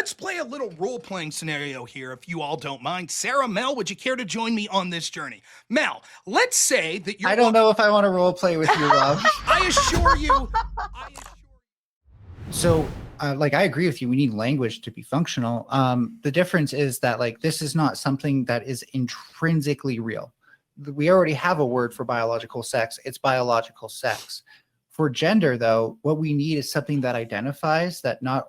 let's play a little role-playing scenario here, if you all don't mind. Sarah, Mel, would you care to join me on this journey? Mel, let's say that you're... I don't know if I want to role play with you, Rob. I assure you... So, I agree with you. We need language to be functional. The difference is that, this is not something that is intrinsically real. We already have a word for biological sex. It's biological sex. For gender, though, what we need is something that identifies that not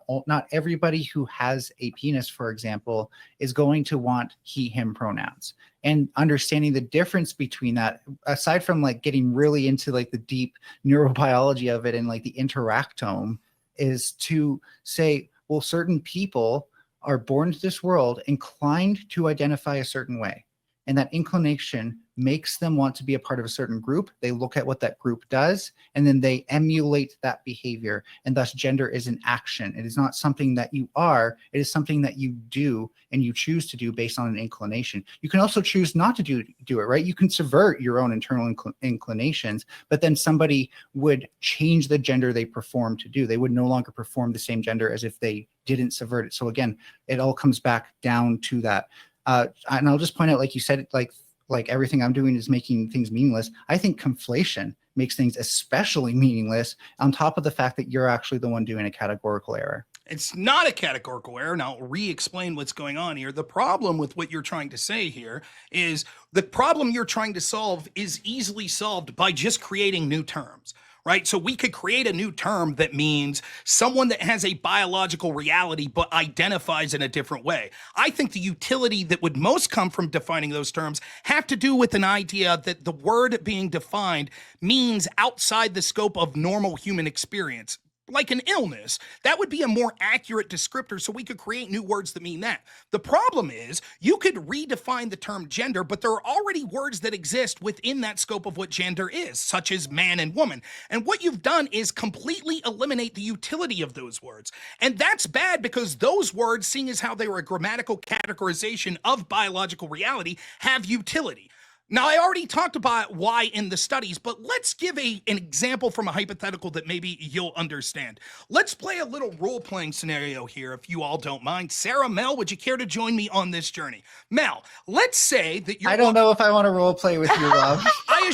everybody who has a penis, for example, is going to want he, him pronouns. And understanding the difference between that, aside from getting really into the deep neurobiology of it and the interactome, is to say, well, certain people are born to this world inclined to identify a certain way. And that inclination makes them want to be a part of a certain group. They look at what that group does, and then they emulate that behavior. And thus gender is an action. It is not something that you are. It is something that you do and you choose to do based on an inclination. You can also choose not to do it, right? You can subvert your own internal inclinations, but then somebody would change the gender they perform to do. They would no longer perform the same gender as if they didn't subvert it. So again, it all comes back down to that. And I'll just point out, like you said, like everything I'm doing is making things meaningless. I think conflation makes things especially meaningless, on top of the fact that you're actually the one doing a categorical error. It's not a categorical error. Now, re-explain what's going on here. The problem with what you're trying to say here is the problem you're trying to solve is easily solved by just creating new terms. Right? So we could create a new term that means someone that has a biological reality but identifies in a different way. I think the utility that would most come from defining those terms have to do with an idea that the word being defined means outside the scope of normal human experience. Like an illness, that would be a more accurate descriptor, so we could create new words that mean that. The problem is, you could redefine the term gender, but there are already words that exist within that scope of what gender is, such as man and woman. And what you've done is completely eliminate the utility of those words. And that's bad, because those words, seeing as how they were a grammatical categorization of biological reality, have utility. Now, I already talked about why in the studies, but let's give an example from a hypothetical that maybe you'll understand. Let's play a little role-playing scenario here, if you all don't mind. Sarah, Mel, would you care to join me on this journey? Mel, let's say that you're... I don't know if I want to role play with you, Rob. I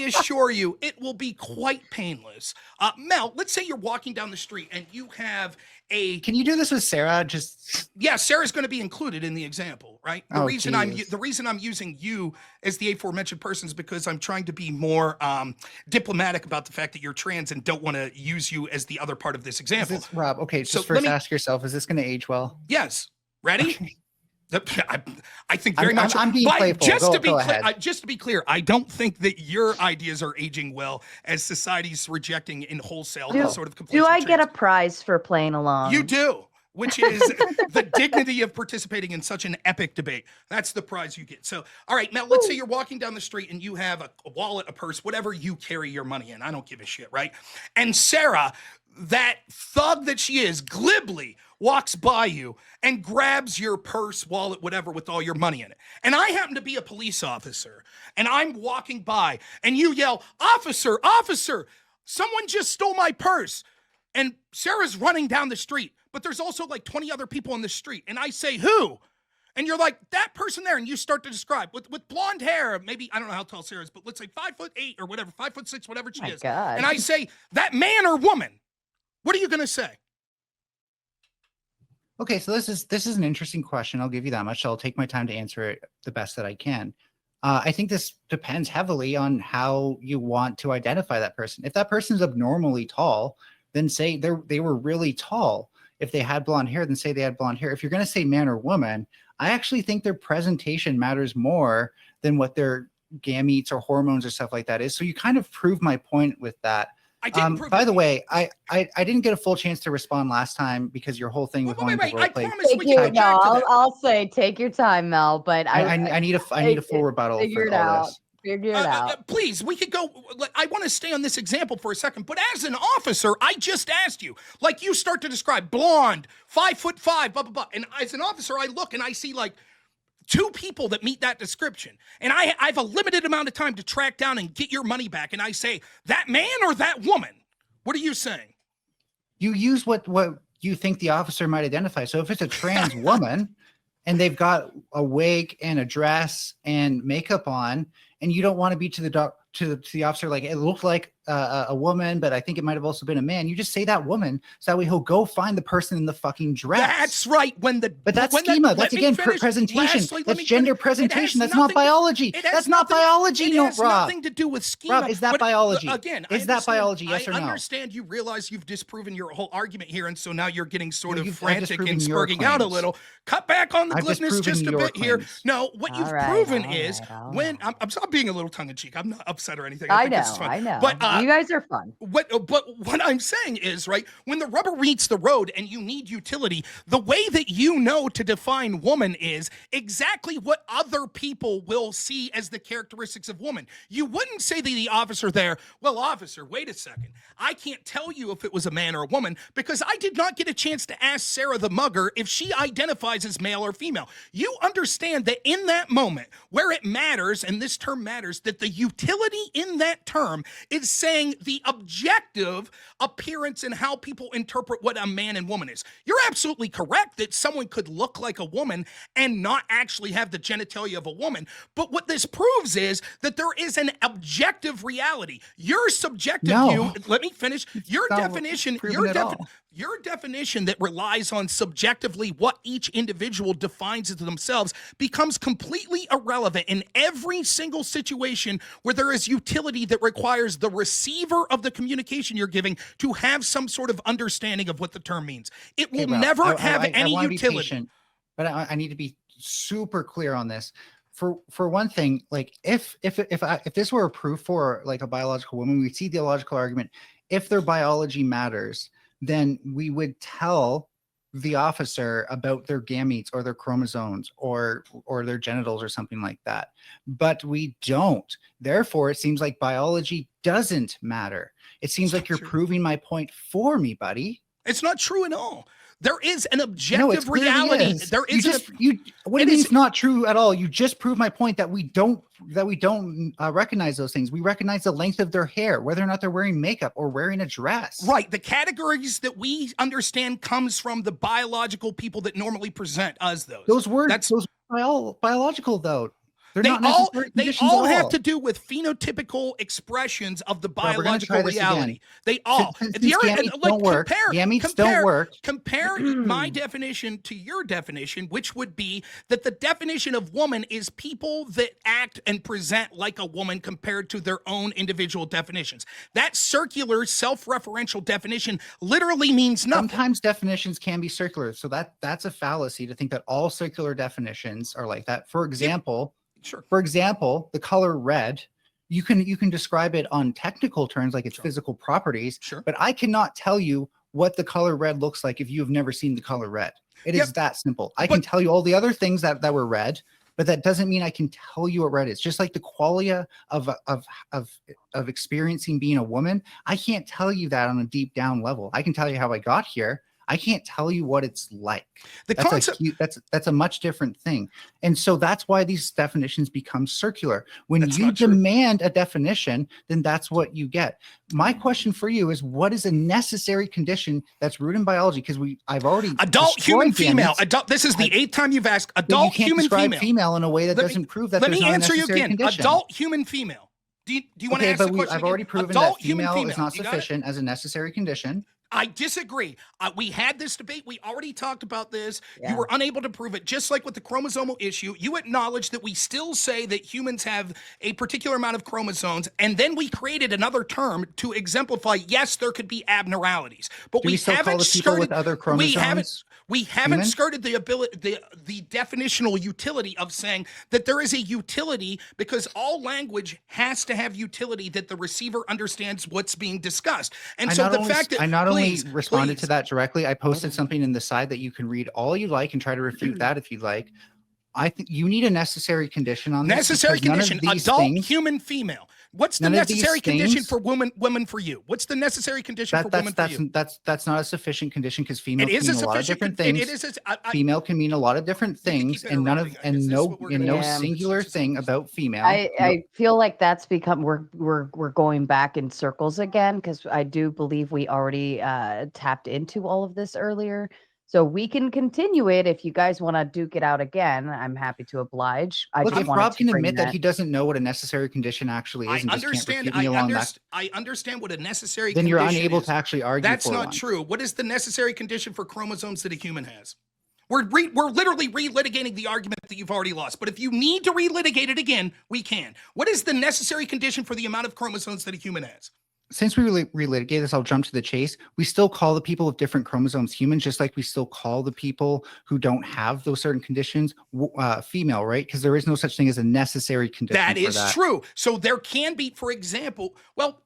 assure you, it will be quite painless. Mel, let's say you're walking down the street and you have a... Can you do this with Sarah? Yeah, Sarah's going to be included in the example, right? The reason I'm using you as the aforementioned person is because I'm trying to be more diplomatic about the fact that you're trans and don't want to use you as the other part of this example. Rob, okay, so first ask yourself, is this going to age well? Yes. Ready? Okay. I think very much. I'm being playful. Just to be clear, I don't think that your ideas are aging well, as society's rejecting in wholesale this sort of complete. Do I get a prize for playing along? You do, which is the dignity of participating in such an epic debate. That's the prize you get. So, all right, now let's say you're walking down the street and you have a wallet, a purse, whatever you carry your money in. I don't give a shit, right? And Sarah, that thug that she is, glibly walks by you and grabs your purse, wallet, whatever, with all your money in it. And I happen to be a police officer, and I'm walking by, and you yell, "Officer, officer, someone just stole my purse." And Sarah's running down the street, but there's also like 20 other people on the street. And I say, "Who?" And you're like, "That person there." And you start to describe with blonde hair, maybe, I don't know how tall Sarah is, but let's say 5'8" or whatever, 5'6", whatever she is. God. And I say, "That man or woman?" What are you going to say? Okay, so this is an interesting question. I'll give you that much. I'll take my time to answer it the best that I can. I think this depends heavily on how you want to identify that person. If that person's abnormally tall, then say they were really tall. If they had blonde hair, then say they had blonde hair. If you're going to say man or woman, I actually think their presentation matters more than what their gametes or hormones or stuff like that is. So you kind of prove my point with that. By the way, I didn't get a full chance to respond last time because your whole thing was wanting to role play. I'll say take your time, Mel. But I need a full rebuttal for all this. Figure it out. Please, we could go. I want to stay on this example for a second. But as an officer, I just asked you, like, you start to describe blonde, 5'5", blah blah blah. And as an officer, I look and I see like 2 people that meet that description. And I have a limited amount of time to track down and get your money back. And I say, that man or that woman? What are you saying? You use what you think the officer might identify. So if it's a trans woman and they've got a wig and a dress and makeup on, and you don't want to be to the officer like it looked like a woman, but I think it might have also been a man. You just say that woman, so that way he'll go find the person in the fucking dress. That's right. But that's schema. That's again presentation. Lastly, that's gender presentation. That's not biology. That's not biology. It No, has Rob. nothing to do with schema. Rob, is that But, biology? Again, is that biology? Yes or no? I understand you realize you've disproven your whole argument here, and so now you're getting sort of I've frantic and disproven your spurging out a claims. little. Cut back on the I've glibness disproven just a your bit here. claims. No, what you've All right, proven all is right, all when right. I'm being a little tongue in cheek. I'm not upset or anything. I think this is know, fun. I know. But You guys are fun. But what I'm saying is, right, when the rubber meets the road and you need utility, the way that you know to define woman is exactly what other people will see as the characteristics of woman. You wouldn't say to the officer there, well, officer, wait a second. I can't tell you if it was a man or a woman because I did not get a chance to ask Sarah the mugger if she identifies as male or female. You understand that in that moment where it matters, and this term matters, that the utility in that term is saying the objective appearance and how people interpret what a man and woman is. You're absolutely correct that someone could look like a woman and not actually have the genitalia of a woman. But what this proves is that there is an objective reality. Your subjective view, let me finish. Your definition, your definition that relies on subjectively what each individual defines as themselves becomes completely irrelevant in every single situation where there is utility that requires the receiver of the communication you're giving to have some sort of understanding of what the term means. It will never have any utility. But I need to be super clear on this. For one thing, like if this were a proof for like a biological woman, we see the logical argument. If their biology matters, then we would tell the officer about their gametes or their chromosomes or their genitals or something like that. But we don't. Therefore, it seems like biology doesn't matter. It seems like you're proving my point for me, buddy. It's not true at all. There is an objective reality. There is what do you mean it's not true at all? You just proved my point that we don't recognize those things. We recognize the length of their hair, whether or not they're wearing makeup or wearing a dress. Right. The categories that we understand comes from the biological people that normally present us those. Those words, those biological though. They all have to do with phenotypical expressions of the biological reality. They all. Gametes don't work. Gametes don't work. Compare my definition to your definition, which would be that the definition of woman is people that act and present like a woman compared to their own individual definitions. That circular, self-referential definition literally means nothing. Sometimes definitions can be circular, so that's a fallacy to think that all circular definitions are like that. For example. Sure. For example, the color red, you can describe it on technical terms like its physical properties, but I cannot tell you what the color red looks like if you have never seen the color red. It is that simple. I can tell you all the other things that were red, but that doesn't mean I can tell you what red is. Just like the quality of experiencing being a woman, I can't tell you that on a deep down level. I can tell you how I got here. I can't tell you what it's like. That's a much different thing. And so that's why these definitions become circular. When you demand a definition, then that's what you get. My question for you is, what is a necessary condition that's rooted in biology? Because I've already adult human female. Adult. This is the 8th time you've asked adult human female in a way that doesn't prove that. Let me answer you again. Condition. Adult human female. Do you want to ask the question? I've already proven that female is not sufficient as a necessary condition. I disagree. We had this debate. We already talked about this. Yeah. You were unable to prove it. Just like with the chromosomal issue, you acknowledge that we still say that humans have a particular amount of chromosomes, and then we created another term to exemplify, yes, there could be abnormalities. But we haven't skirted with other chromosomes. We haven't skirted the definitional utility of saying that there is a utility because all language has to have utility that the receiver understands what's being discussed. And so the fact that I not only responded to that directly, I posted something in the side that you can read all you like and try to refute that if you'd like. I think you need a necessary condition on this. Necessary condition, adult human female. What's the None of these necessary condition things- for women for you? What's the necessary condition for women for you? That's not a sufficient condition, because female It is can a mean a lot of sufficient. different things. It is. Female can mean a lot of different We could keep things, and none of interrupting, I guess. This is what we're gonna no do. singular Switch thing this. about female. I feel like that's become we're going back in circles again, because I do believe we already tapped into all of this earlier. So we can continue it if you guys want to duke it out again. I'm happy to oblige. I Look, just if wanted Rob to can bring admit that he doesn't know what a necessary condition actually is, I and just can't understand. repeat me along that, I understand what a necessary. then you're condition unable is. to actually argue That's for not one. true. What is the necessary condition for chromosomes that a human has? We're literally relitigating the argument that you've already lost. But if you need to relitigate it again, we can. What is the necessary condition for the amount of chromosomes that a human has? Since we relitigate this, I'll jump to the chase. We still call the people with different chromosomes humans, just like we still call the people who don't have those certain conditions female, right? Because there is no such thing as a necessary condition. That for is that. true. So there can be, for example, well,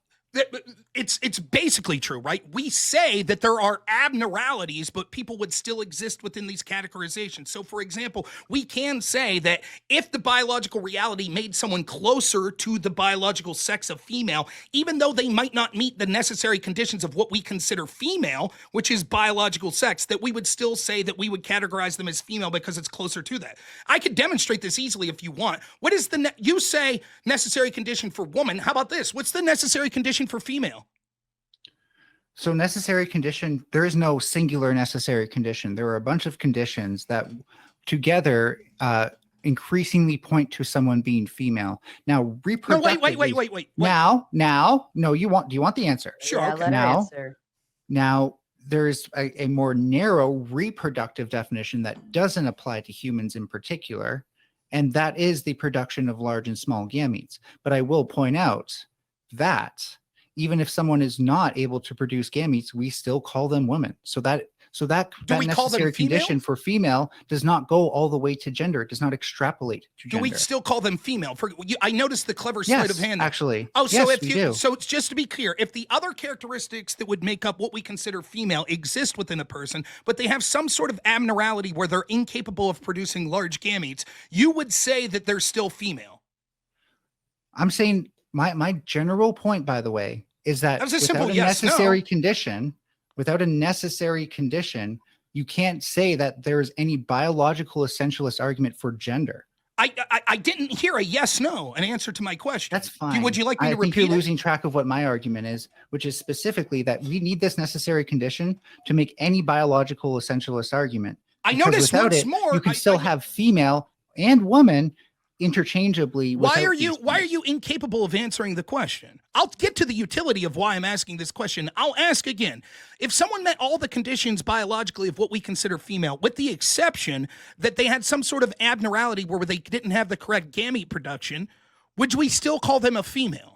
it's basically true, right? We say that there are abnormalities, but people would still exist within these categorizations. So, for example, we can say that if the biological reality made someone closer to the biological sex of female, even though they might not meet the necessary conditions of what we consider female, which is biological sex, that we would still say that we would categorize them as female because it's closer to that. I could demonstrate this easily if you want. What is you say necessary condition for woman? How about this? What's the necessary condition for female? So necessary condition, there is no singular necessary condition. There are a bunch of conditions that together increasingly point to someone being female. Now, reproductive. No, wait. Now, no, do you want the answer? Sure. Yeah, Okay. let her Now- answer. Now, there's a more narrow reproductive definition that doesn't apply to humans in particular, and that is the production of large and small gametes. But I will point out that even if someone is not able to produce gametes, we still call them women. So that Do we call them necessary female? condition for female does not go all the way to gender. It does not extrapolate to Do gender. we still call them female? I noticed the clever sleight of Yes, hand there. actually. Oh, so Yes, if we you do. so it's just to be clear, if the other characteristics that would make up what we consider female exist within a person, but they have some sort of abnormality where they're incapable of producing large gametes, you would say that they're still female. I'm saying my general point, by the way, is that That was a without simple a yes, necessary no. condition, without a necessary condition, you can't say that there is any biological essentialist argument for gender. I didn't hear a yes, no, an answer to my question. That's fine. Would you like me I to think repeat you're it? losing track of what my argument is, which is specifically that we need this necessary condition to make any biological essentialist argument. I Because noticed without once it, more. you can still have female and woman interchangeably. Why without are these you things. incapable of answering the question? I'll get to the utility of why I'm asking this question. I'll ask again. If someone met all the conditions biologically of what we consider female, with the exception that they had some sort of abnormality where they didn't have the correct gamete production, would we still call them a female?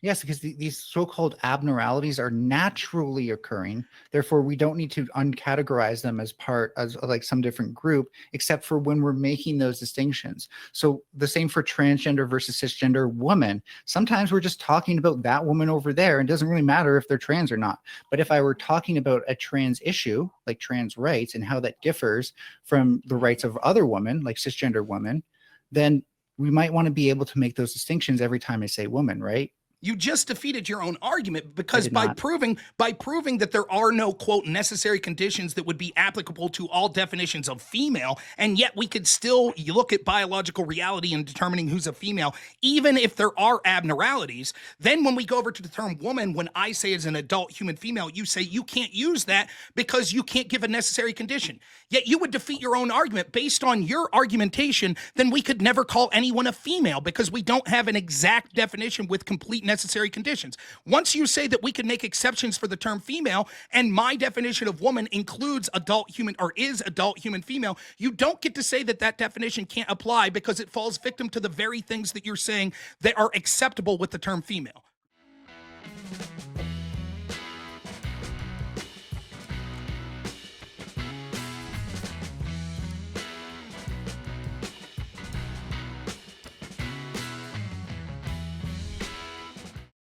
Yes, because these so-called abnormalities are naturally occurring. Therefore, we don't need to uncategorize them as like some different group, except for when we're making those distinctions. So the same for transgender versus cisgender woman. Sometimes we're just talking about that woman over there, and it doesn't really matter if they're trans or not. But if I were talking about a trans issue, like trans rights, and how that differs from the rights of other women, like cisgender women, then we might want to be able to make those distinctions every time I say woman, right? You just defeated your own argument because did by not. proving that there are no quote necessary conditions that would be applicable to all definitions of female, and yet we could still look at biological reality in determining who's a female, even if there are abnormalities. Then when we go over to the term woman, when I say as an adult human female, you say you can't use that because you can't give a necessary condition. Yet you would defeat your own argument based on your argumentation. Then we could never call anyone a female because we don't have an exact definition with complete necessary conditions. Once you say that we can make exceptions for the term female, and my definition of woman includes adult human or is adult human female, you don't get to say that that definition can't apply because it falls victim to the very things that you're saying that are acceptable with the term female.